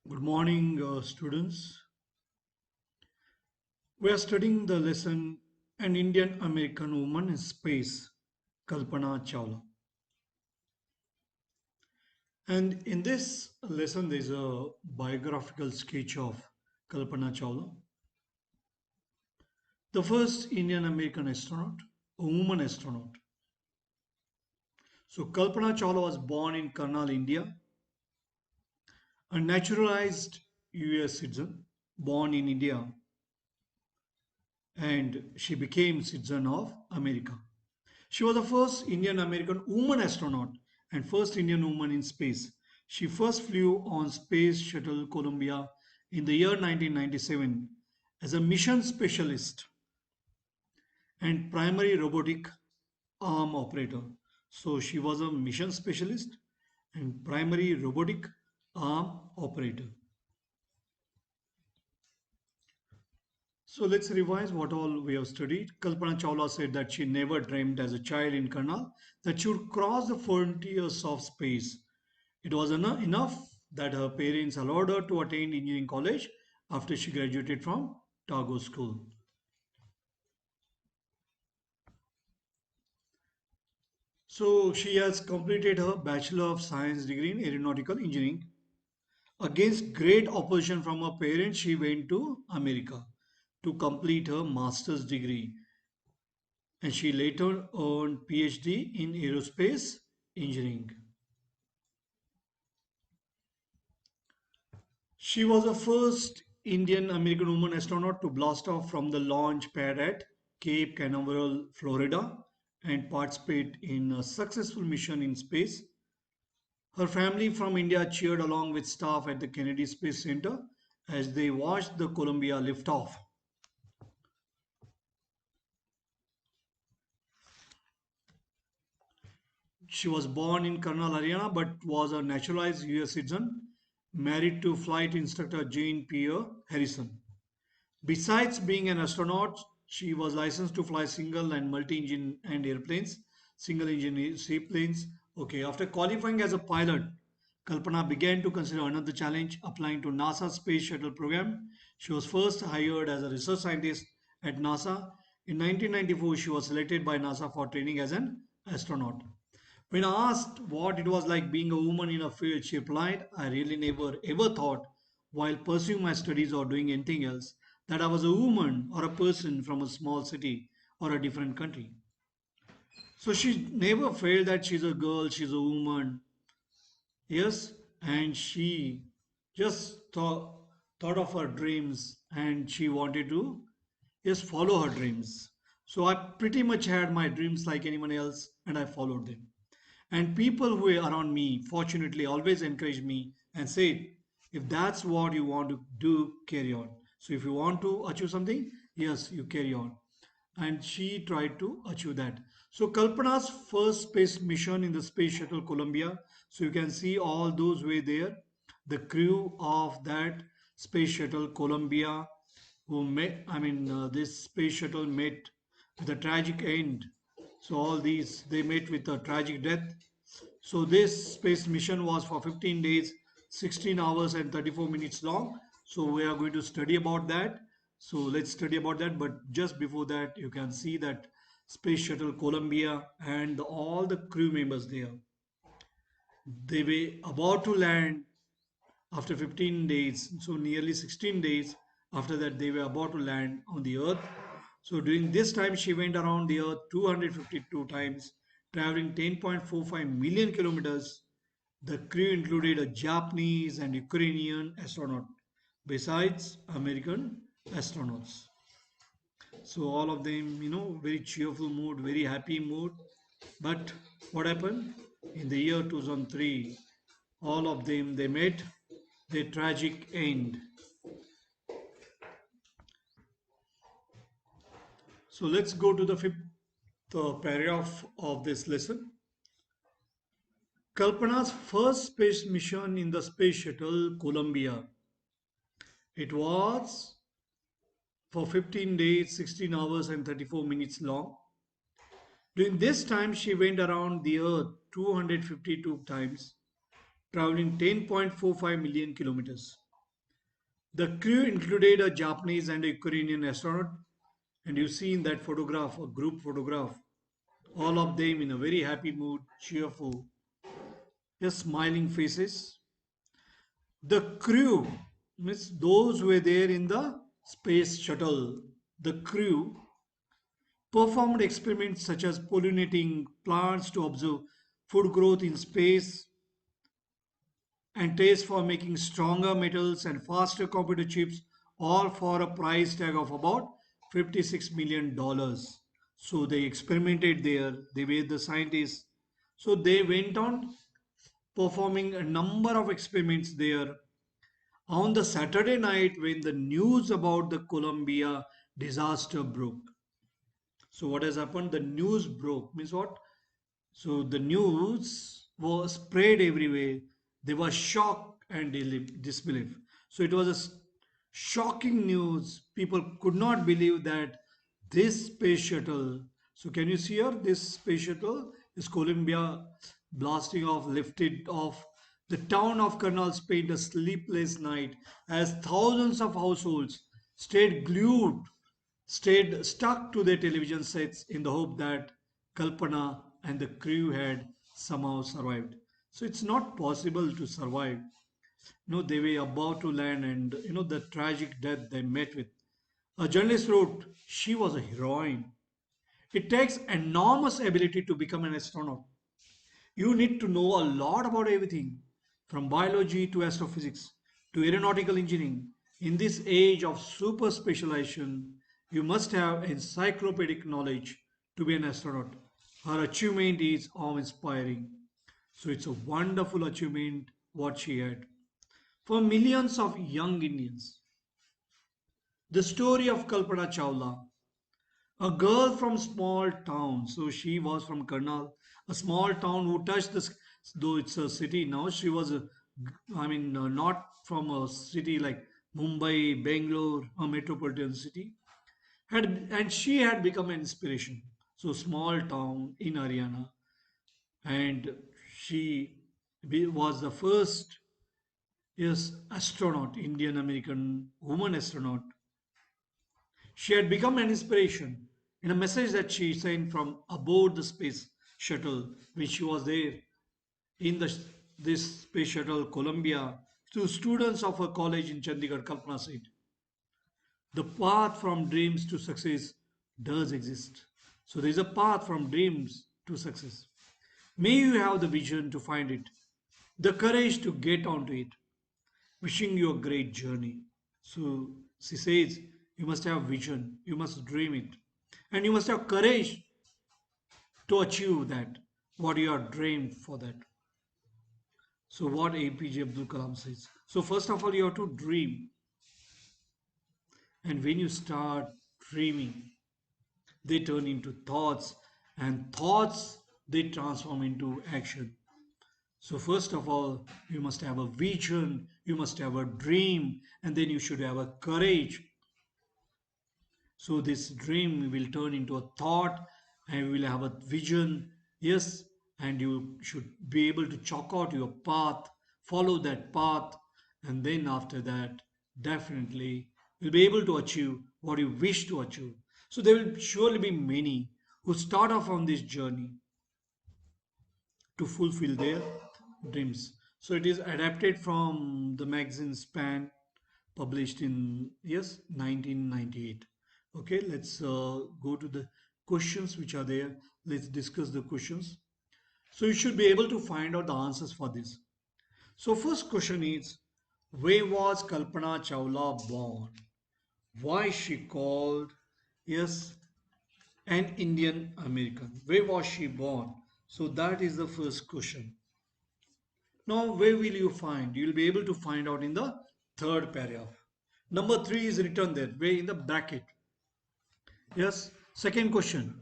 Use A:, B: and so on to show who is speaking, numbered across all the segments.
A: Good morning, students. We are studying the lesson An Indian American Woman in Space, Kalpana Chawla. And in this lesson, there is a biographical sketch of Kalpana Chawla, the first Indian American astronaut, a woman astronaut. So, Kalpana Chawla was born in Karnal, India, a naturalized US citizen, born in India, and she became citizen of America. She was the first Indian American woman astronaut and first Indian woman in space. She first flew on Space Shuttle Columbia in the year 1997 as a mission specialist and primary robotic arm operator. So she was a mission specialist and primary robotic arm operator. So let's revise what all we have studied. Kalpana Chawla said that she never dreamed as a child in Karnal that she would cross the frontiers of space. It was enough that her parents allowed her to attend engineering college after she graduated from Targo School. So she has completed her Bachelor of Science degree in Aeronautical Engineering. Against great opposition from her parents, she went to America to complete her master's degree, and she later earned PhD in aerospace engineering. She was the first Indian American woman astronaut to blast off from the launch pad at Cape Canaveral, Florida, and participate in a successful mission in space. Her family from India cheered along with staff at the Kennedy Space Center as they watched the Columbia lift off. She was born in Karnal, Haryana, but was a naturalized US citizen, married to flight instructor Jane Pierre Harrison. Besides being an astronaut, she was licensed to fly single and multi-engine and airplanes, single engine seaplanes. Okay, after qualifying as a pilot, Kalpana began to consider another challenge, applying to NASA's Space Shuttle program. She was first hired as a research scientist at NASA. In 1994, she was selected by NASA for training as an astronaut. When asked what it was like being a woman in a field, she replied, I really never ever thought while pursuing my studies or doing anything else that I was a woman or a person from a small city or a different country. So she never felt that she's a girl, she's a woman. Yes, and she just thought of her dreams and she wanted to just follow her dreams. So I pretty much had my dreams like anyone else and I followed them. And people who were around me, fortunately, always encouraged me and said, if that's what you want to do, carry on. So if you want to achieve something, yes, you carry on. And she tried to achieve that. So Kalpana's first space mission in the Space Shuttle Columbia. So you can see all those were there. The crew of that Space Shuttle Columbia who met, this space shuttle met with a tragic end. So all these, they met with a tragic death. So this space mission was for 15 days, 16 hours and 34 minutes long. So we are going to study about that. So let's study about that. But just before that, you can see that Space Shuttle Columbia and all the crew members there. They were about to land after 15 days, so nearly 16 days after that, they were about to land on the Earth. So during this time, she went around the Earth 252 times, traveling 10.45 million kilometers. The crew included a Japanese and Ukrainian astronaut, besides American astronauts. So all of them, very cheerful mood, very happy mood. But what happened? In the year 2003, all of them, they met their tragic end. So let's go to the fifth paragraph of this lesson. Kalpana's first space mission in the space shuttle Columbia. It was for 15 days, 16 hours and 34 minutes long. During this time, she went around the Earth 252 times, traveling 10.45 million kilometers. The crew included a Japanese and a Ukrainian astronaut, and you see in that photograph, a group photograph, all of them in a very happy mood, cheerful, just smiling faces. The crew means those who were there in the space shuttle. The crew performed experiments such as pollinating plants to observe food growth in space and tests for making stronger metals and faster computer chips, all for a price tag of about $56 million. Dollars. So they experimented there, they were the scientists. So they went on performing a number of experiments there. On the Saturday night, when the news about the Columbia disaster broke, so what has happened? The news broke. Means what? So the news was spread everywhere. They were shocked and disbelief. So it was a shocking news. People could not believe that this space shuttle. So can you see here? This space shuttle is Columbia blasting off, lifted off. The town of Karnal spent a sleepless night as thousands of households stayed glued, stayed stuck to their television sets in the hope that Kalpana and the crew had somehow survived. So it's not possible to survive. They were about to land, and the tragic death they met with. A journalist wrote, she was a heroine. It takes enormous ability to become an astronaut. You need to know a lot about everything, from biology to astrophysics to aeronautical engineering. In this age of super specialization, you must have encyclopedic knowledge to be an astronaut. Her achievement is awe-inspiring. So it's a wonderful achievement what she had. For millions of young Indians, the story of Kalpana Chawla, a girl from small town. So she was from Karnal, a small town who touched this, though it's a city now. She was, not from a city like Mumbai, Bangalore, a metropolitan city. And she had become an inspiration. So small town in Haryana, and she was the first, yes, astronaut, Indian American woman astronaut. She had become an inspiration in a message that she sent from aboard the space shuttle when she was there in this space shuttle Columbia to students of a college in Chandigarh, Kalpana said. The path from dreams to success does exist. So there is a path from dreams to success. May you have the vision to find it, the courage to get onto it. Wishing you a great journey. So she says, you must have vision, you must dream it, and you must have courage to achieve that, what you are dreamed for that. So what APJ Abdul Kalam says. So first of all, you have to dream, and when you start dreaming, they turn into thoughts, and thoughts they transform into action. So first of all, you must have a vision, you must have a dream, and then you should have a courage. So this dream will turn into a thought, and you will have a vision. Yes, and you should be able to chalk out your path, follow that path, and then after that, definitely you'll be able to achieve what you wish to achieve. So there will surely be many who start off on this journey to fulfill their dreams. So it is adapted from the magazine Span, published in, yes, 1998. Okay, let's go to the questions which are there. Let's discuss the questions. So you should be able to find out the answers for this. So first question is, where was Kalpana Chawla born? Why she called, yes, an Indian American? Where was she born? So that is the first question. Now, where will you find? You will be able to find out in the third paragraph. Number three is written there, where in the bracket. Yes, second question.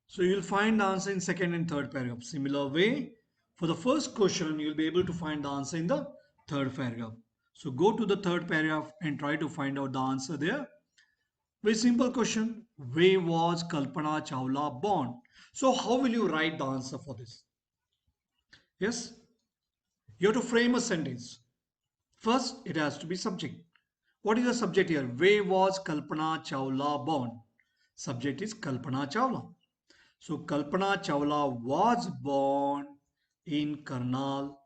A: So you'll find the answer in second and third paragraph. Similar way, for the first question, you'll be able to find the answer in the third paragraph. So go to the third paragraph and try to find out the answer there. Very simple question. Where was Kalpana Chawla born? So how will you write the answer for this? Yes, you have to frame a sentence. First, it has to be subject. What is the subject here? Where was Kalpana Chawla born? Subject is Kalpana Chawla. So Kalpana Chawla was born in Karnal,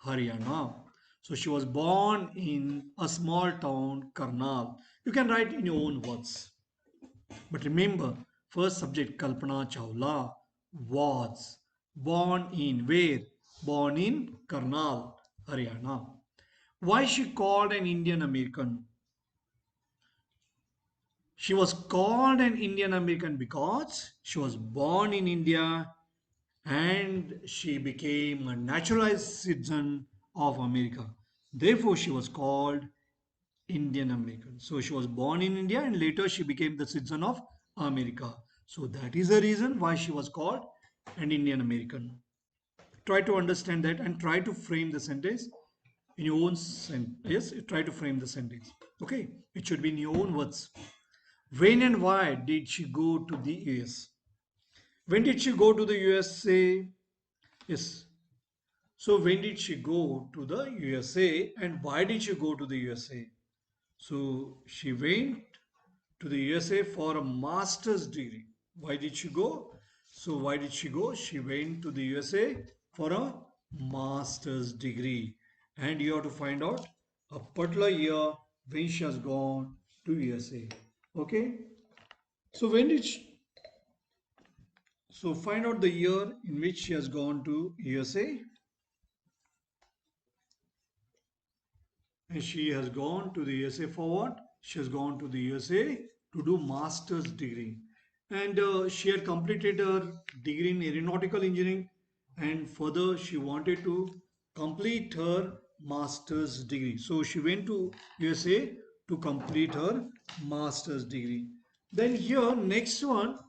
A: Haryana. So she was born in a small town, Karnal. You can write in your own words. But remember, first subject Kalpana Chawla was born in where? Born in Karnal, Haryana. Why she called an Indian American? She was called an Indian American because she was born in India and she became a naturalized citizen of America. Therefore, she was called Indian American. So she was born in India and later she became the citizen of America. So that is the reason why she was called an Indian American. Try to understand that and try to frame the sentence in your own sentence. Yes, try to frame the sentence. Okay, it should be in your own words. When and why did she go to the US? When did she go to the USA? Yes. So when did she go to the USA and why did she go to the USA? So she went to the USA for a master's degree. Why did she go? So why did she go? She went to the USA for a master's degree. And you have to find out a particular year when she has gone to USA. Okay. So when did she, so find out the year in which she has gone to USA. And she has gone to the USA for what? She has gone to the USA to do master's degree. And she had completed her degree in aeronautical engineering and further she wanted to complete her master's degree. So she went to USA to complete her master's degree. Then here next one,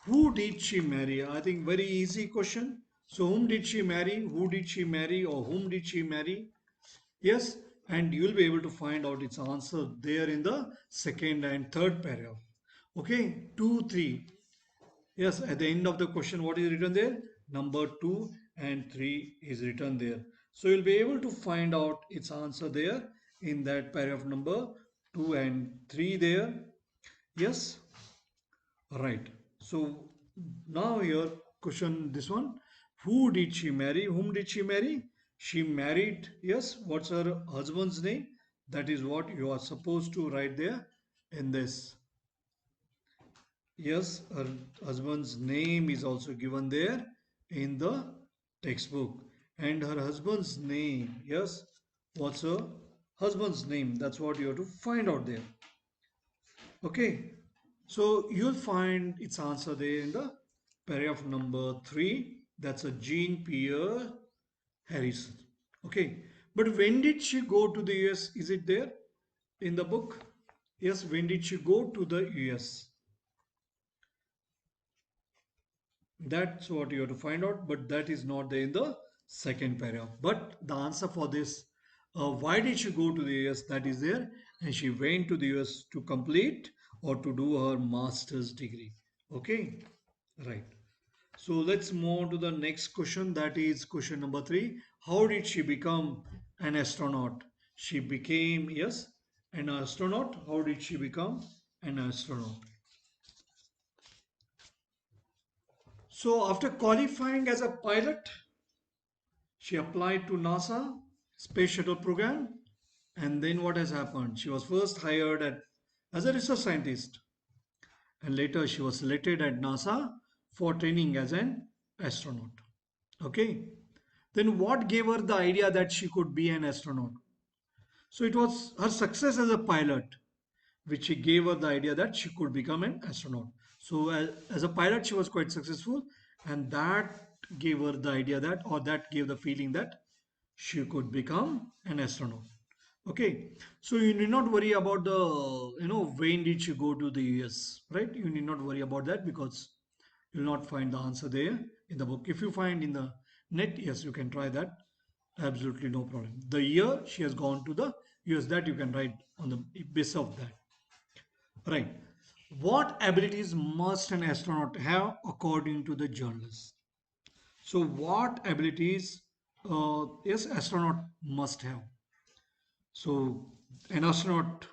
A: who did she marry? I think very easy question. So whom did she marry? Who did she marry or whom did she marry? Yes, and you will be able to find out its answer there in the second and third paragraph. Okay, 2, 3. Yes, at the end of the question, what is written there? Number 2 and 3 is written there. So you'll be able to find out its answer there in that paragraph number 2 and 3 there. Yes, right. So now here question this one. Who did she marry? Whom did she marry? She married, yes, what's her husband's name? That is what you are supposed to write there in this. Yes, her husband's name is also given there in the textbook. And her husband's name, yes, what's her husband's name? That's what you have to find out there. Okay, so you'll find its answer there in the paragraph number 3. That's a Jean Pierre Harrison. Okay, but when did she go to the US? Is it there in the book? Yes, when did she go to the US? That's what you have to find out, but that is not there in the second paragraph. But the answer for this, why did she go to the US? That is there, and she went to the US to complete or to do her master's degree. Okay, right. So let's move on to the next question. That is question number 3. How did she become an astronaut? She became, yes, an astronaut. How did she become an astronaut? So after qualifying as a pilot, she applied to NASA Space Shuttle program. And then what has happened? She was first hired as a research scientist. And later she was selected at NASA for training as an astronaut. Okay. Then what gave her the idea that she could be an astronaut? So it was her success as a pilot which gave her the idea that she could become an astronaut. So as a pilot, she was quite successful, and that gave her the idea that, or that gave the feeling that she could become an astronaut. Okay, so you need not worry about the, when did she go to the US, right? You need not worry about that because you'll not find the answer there in the book. If you find in the net, yes, you can try that. Absolutely no problem. The year she has gone to the US, that you can write on the basis of that. Right. What abilities must an astronaut have according to the journalists? So, what abilities, yes, astronaut must have? So, an astronaut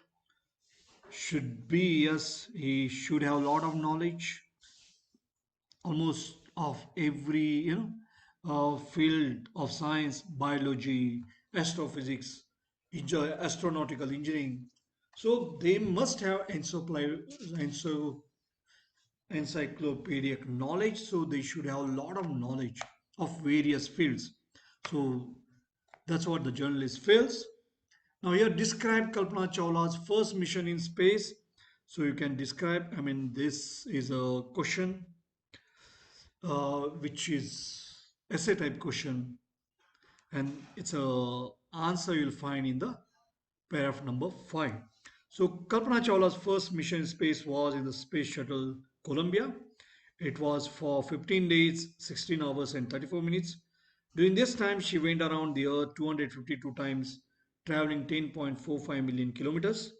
A: Should be, yes, he should have a lot of knowledge, almost of every, field of science, biology, astrophysics, astronautical engineering. So they must have encyclopedic knowledge. So they should have a lot of knowledge of various fields. So that's what the journalist feels. Now here describe Kalpana Chawla's first mission in space. So you can describe, I mean, this is a question which is essay type question, and it's a answer you'll find in the paragraph number 5. So Kalpana Chawla's first mission in space was in the space shuttle Columbia. It was for 15 days, 16 hours and 34 minutes. During this time, she went around the Earth 252 times, traveling 10.45 million kilometers.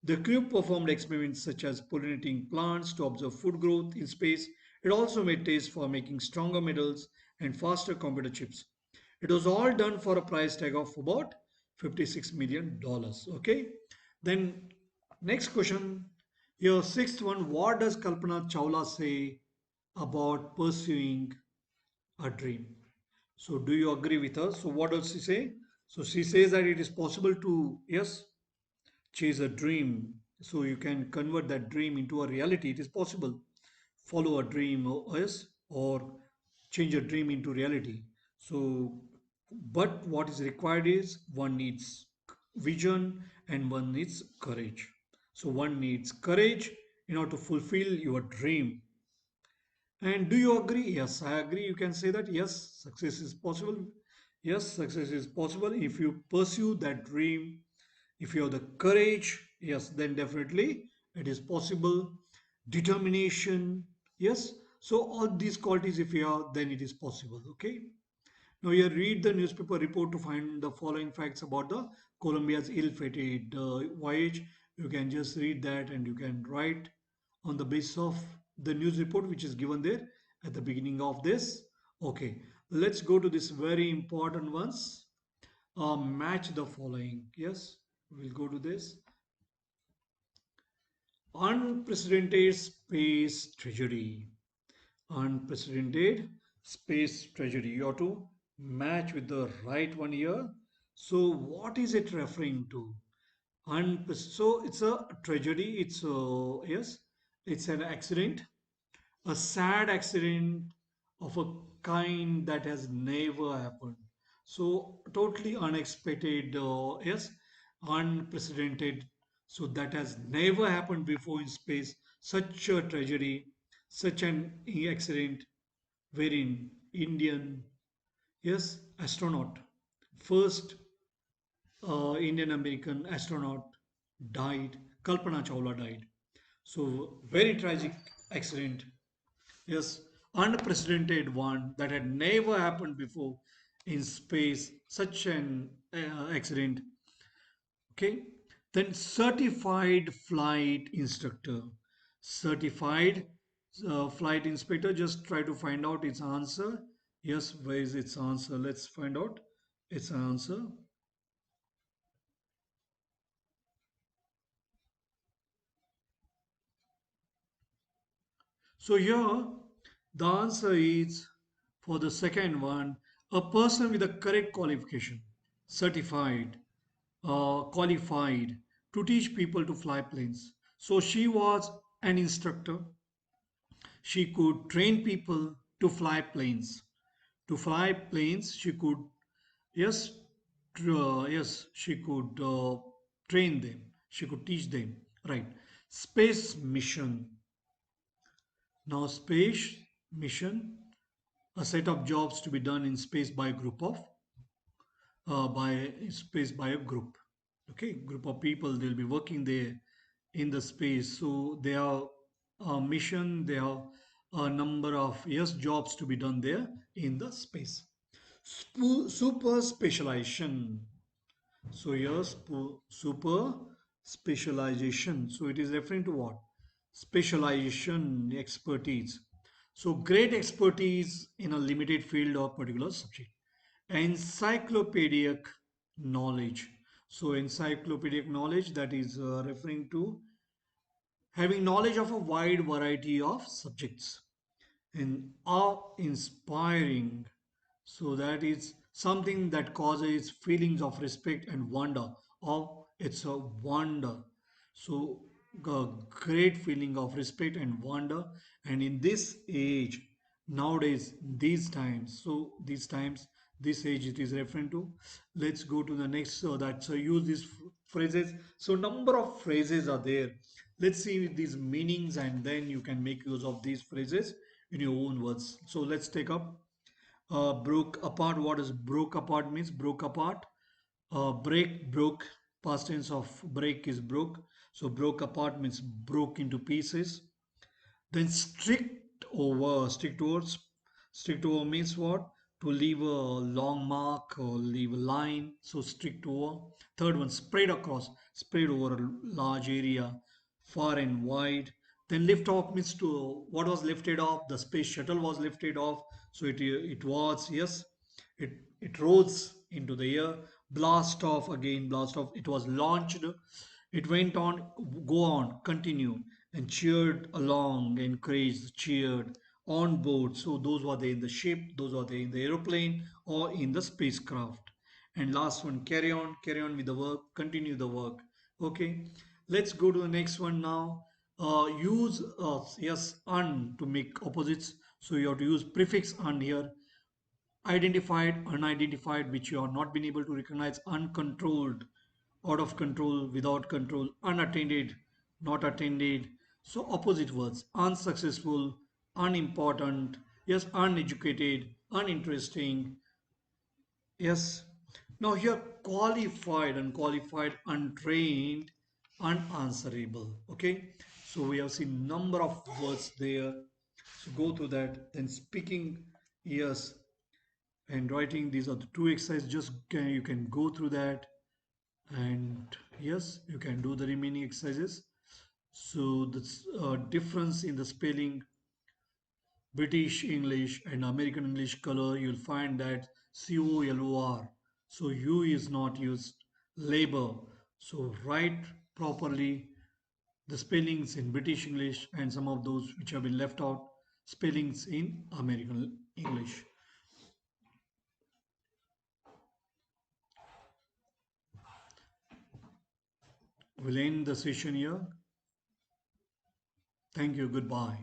A: The crew performed experiments such as pollinating plants to observe food growth in space. It also made tests for making stronger metals and faster computer chips. It was all done for a price tag of about $56 million. Okay. Then next question. Your sixth one. What does Kalpana Chawla say about pursuing a dream? So do you agree with her? So what does she say? So she says that it is possible to, yes, chase a dream. So you can convert that dream into a reality. It is possible. Follow a dream, yes, or change a dream into reality. So, but what is required is one needs vision and one needs courage. So one needs courage in order to fulfill your dream. And do you agree? Yes, I agree. You can say that yes, success is possible. Yes, success is possible if you pursue that dream. If you have the courage, yes, then definitely it is possible. Determination, yes. So all these qualities, if you have, then it is possible. Okay. Now you read the newspaper report to find the following facts about the Columbia's ill-fated voyage. You can just read that and you can write on the basis of the news report which is given there at the beginning of this. Okay, let's go to this very important ones. Match the following. Yes, we'll go to this. Unprecedented space tragedy. Unprecedented space tragedy. You have to match with the right one here. So what is it referring to? So it's a tragedy. It's a, yes, it's an accident, a sad accident of a kind that has never happened. So totally unexpected, yes, unprecedented. So that has never happened before in space. Such a tragedy, such an accident wherein Indian, yes, astronaut, first Indian American astronaut died. Kalpana Chawla died. So very tragic accident. Yes, unprecedented one that had never happened before in space. Such an accident. Okay. Then certified flight instructor. Certified flight inspector. Just try to find out its answer. Yes, where is its answer? Let's find out its answer. So here the answer is for the second one, a person with the correct qualification, certified, qualified to teach people to fly planes. So she was an instructor. She could train people to fly planes. To fly planes, she could, yes, yes, she could train them. She could teach them. Right. Space mission. Now, space mission, a set of jobs to be done in space by a group of by space by a group. Okay, group of people, they'll be working there in the space. So they are a mission, they are a number of, yes, jobs to be done there in the space. Super specialization. So yes, super specialization. So it is referring to what? Specialization, expertise. So great expertise in a limited field or particular subject. Encyclopedic knowledge. So encyclopedic knowledge, that is referring to, having knowledge of a wide variety of subjects, and awe-inspiring. So that is something that causes feelings of respect and wonder. Or it's a wonder. So a great feeling of respect and wonder. And in this age, nowadays, these times, so these times, this age it is referring to. Let's go to the next. So that's use these phrases. So number of phrases are there. Let's see these meanings, and then you can make use of these phrases in your own words. So let's take up broke apart. What does broke apart means? Broke apart. Break, broke. Past tense of break is broke. So broke apart means broke into pieces. Then strict over. Strict over means what? To leave a long mark or leave a line. So strict over. Third one, spread across. Spread over a large area, far and wide. Then lift off means to what was lifted off. The space shuttle was lifted off. So it was, yes, it it rose into the air. Blast off again. Blast off. It was launched. It went on, go on, continue, and cheered along, encouraged, cheered on board. So those were they in the ship, those were they in the aeroplane or in the spacecraft. And last one, carry on with the work, continue the work. Okay, let's go to the next one now. Use yes, un to make opposites. So you have to use prefix un here. Identified, unidentified, which you are not been able to recognize, uncontrolled, out of control, without control, unattended, not attended. So opposite words, unsuccessful, unimportant, yes, uneducated, uninteresting, yes. Now here qualified, unqualified, untrained, unanswerable. Okay, so we have seen number of words there. So go through that. Then speaking, yes, and writing, these are the two exercises. Just you can go through that, and yes, you can do the remaining exercises. So the difference in the spelling, British English and American English color, you'll find that COLOR. So U is not used. Labor. So write properly the spellings in British English and some of those which have been left out, spellings in American English. We'll end the session here. Thank you. Goodbye.